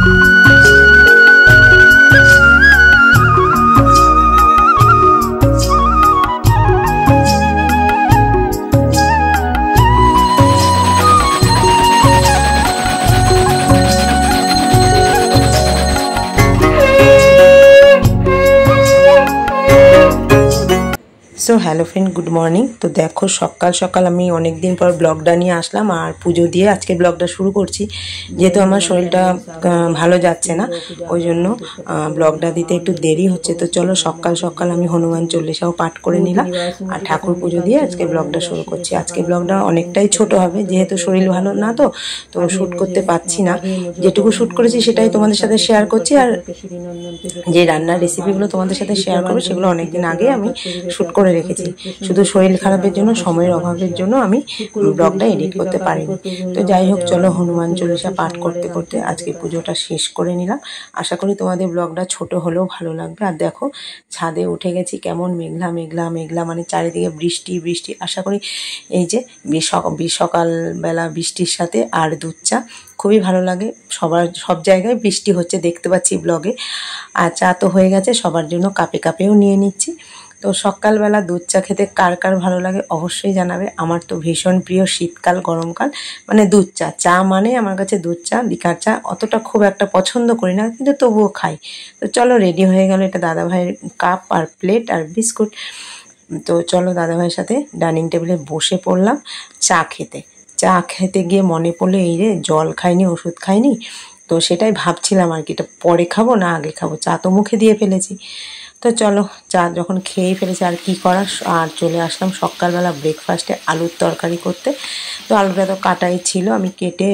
So hello friend good morning. तो देखो सकाल सकाल আমি অনেক দিন পর ব্লগটা নিয়ে আসলাম আর পুজো দিয়ে আজকে ব্লগটা শুরু করছি। যেহেতু আমার শরীরটা ভালো যাচ্ছে না ওই জন্য ব্লগটা দিতে একটু দেরি হচ্ছে। তো চলো সকাল সকাল আমি হনুমান চল্লিশাও পাঠ করে নিলাম আর ঠাকুর পুজো দিয়ে আজকে ব্লগটা শুরু করছি। আজকে ব্লগটা অনেকটাই ছোট হবে যেহেতু শরীর ভালো না, তো শ্যুট করতে পারছি না। যেটুকু শ্যুট করেছি সেটাই তোমাদের সাথে শেয়ার করছি, আর যে রান্নার রেসিপিগুলো তোমাদের সাথে শেয়ার করবো সেগুলো অনেকদিন আগে আমি শ্যুট করে রেখেছি। শুধু শরীর খারাপের জন্য, সময়ের অভাবের জন্য আমি ব্লগটা এডিট করতে পারিনি। তো যাই হোক চলো হনুমান চল্লিশা পাঠ করতে করতে আজকে পুজোটা শেষ করে নিলাম। আশা করি তোমাদের ব্লগটা ছোট হলেও ভালো লাগবে। আর দেখো ছাদে উঠে গেছি, কেমন মেঘলা মেঘলা মেঘলা, মানে চারিদিকে বৃষ্টি বৃষ্টি। আশা করি এই যে সকালবেলা বৃষ্টির সাথে আর দুধ চা খুবই ভালো লাগে। সব জায়গায় বৃষ্টি হচ্ছে দেখতে পাচ্ছি ব্লগে। আর চা তো হয়ে গেছে, সবার জন্য কাপে কাপেও নিয়ে নিচ্ছি। তো সকালবেলা দুধ চা খেতে কার কার ভালো লাগে অবশ্যই জানাবে। আমার তো ভীষণ প্রিয় শীতকাল গরমকাল মানে দুধ চা। চা মানে আমার কাছে দুধ চা, লিকার চা অতটা খুব একটা পছন্দ করি না, কিন্তু তবুও খাই। তো চলো রেডি হয়ে গেল, এটা দাদাভাইয়ের কাপ আর প্লেট আর বিস্কুট। তো চলো দাদাভাইয়ের সাথে ডাইনিং টেবিলে বসে পড়লাম চা খেতে। চা খেতে গিয়ে মনে পড়লো এই রে জল খাইনি, ওষুধ খাইনি। তো সেটাই ভাবছিলাম আর কি, এটা পরে খাবো না আগে খাবো। চা তো মুখে দিয়ে ফেলেছি। তো চলো চা যখন খেয়েই ফেলেছি আর কি করার, আর চলে আসলাম সকালবেলা ব্রেকফাস্টে আলুর তরকারি করতে। তো আলুটা তো কাটাই ছিল, আমি কেটে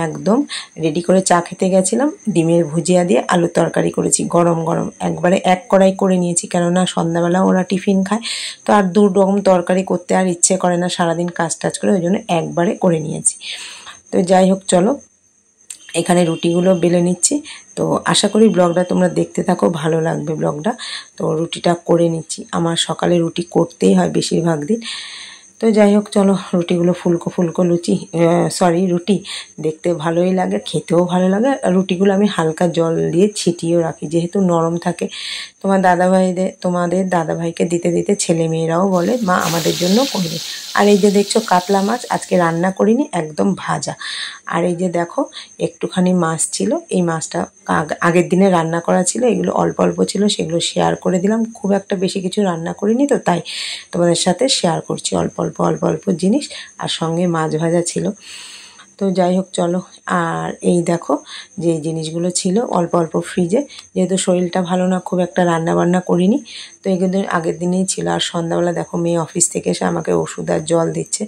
একদম রেডি করে চা খেতে গেছিলাম। ডিমের ভুজিয়া দিয়ে আলুর তরকারি করেছি গরম গরম, একবারে এক কড়াই করে নিয়েছি, কেননা সন্ধ্যাবেলা ওরা টিফিন খায়। তো আর দু রকম তরকারি করতে আর ইচ্ছে করে না সারাদিন কাজ টাজ করে, ওই জন্য একবারে করে নিয়েছি। তো যাই হোক চলো এখানে রুটিগুলো বেলে নিচ্ছি। তো আশা করি ব্লগটা তোমরা দেখতে থাকো, ভালো লাগবে ব্লগটা। তো রুটিটা করে নিচ্ছি, আমার সকালে রুটি করতেই হয় বেশিরভাগ দিন। তো যাই হোক চলো রুটিগুলো ফুলকো ফুলকো রুটি দেখতে ভালোই লাগে, খেতেও ভালো লাগে। আর রুটিগুলো আমি হালকা জল দিয়ে ছিটিয়েও রাখি যেহেতু নরম থাকে। তোমাদের দাদাভাইকে দিতে দিতে ছেলে মেয়েরাও বলে মা আমাদের জন্য করবে। আর এই যে দেখছো কাতলা মাছ আজকে রান্না করিনি, একদম ভাজা। আর এই যে দেখো একটুখানি মাছ ছিল, এই মাছটা আগের দিনে রান্না করা ছিল, এগুলো অল্প অল্প ছিল সেগুলো শেয়ার করে দিলাম। খুব একটা বেশি কিছু রান্না করিনি, তো তাই তোমাদের সাথে শেয়ার করছি অল্প অল্প জিনিস। আর সঙ্গে মাছ ভাজা ছিল। তো যাই হোক চলো, আর এই দেখো যে জিনিসগুলো ছিল অল্প অল্প ফ্রিজে, যেহেতু শরীরটা ভালো না খুব একটা রান্না বান্না করিনি, তো এগুলো আগের দিনেই ছিল। আর সন্ধ্যাবেলা দেখো মেয়ে অফিস থেকে এসে আমাকে ওষুধ আর জল দিচ্ছে।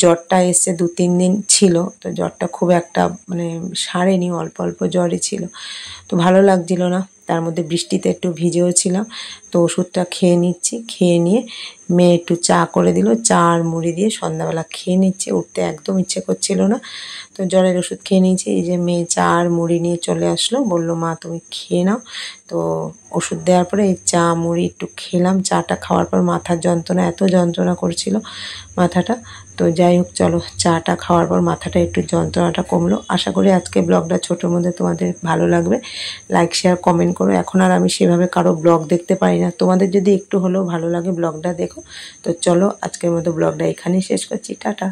জ্বরটা এসছে 2-3 দিন ছিল, তো জ্বরটা খুব একটা মানে সারেনি, অল্প অল্প জ্বরই ছিল। তো ভালো লাগছিল না, তার মধ্যে বৃষ্টিতে একটু ভিজেও ছিলাম। তো ওষুধটা খেয়ে নিচ্ছি, খেয়ে নিয়ে মেয়ে একটু চা করে দিল, চা আর মুড়ি দিয়ে সন্ধ্যাবেলা খেয়ে নিচ্ছে। উঠতে একদম ইচ্ছে করছিল না, তো জ্বরের ওষুধ খেয়ে নিয়েছি। এই যে মেয়ে চা আর মুড়ি নিয়ে চলে আসলো, বললো মা তুমি খেয়ে নাও। তো ওষুধ দেওয়ার পরে এই চা মুড়ি একটু খেলাম। চাটা খাওয়ার পর মাথার যন্ত্রণা, এত যন্ত্রণা করছিল মাথাটা। তো যাই হোক চলো চাটা খাওয়ার পর মাথাটা একটু যন্ত্রণাটা কমলো। আশা করি আজকে ব্লগটা ছোটোর মধ্যে তোমাদের ভালো লাগবে। লাইক শেয়ার কমেন্ট করো। এখন আর আমি সেভাবে কারো ব্লগ দেখতে পারি না, তোমাদের যদি একটু হলেও ভালো লাগে ব্লগটা দেখো। তো চলো আজকের মতো ব্লগটা এখানেই শেষ করছি, টাটা।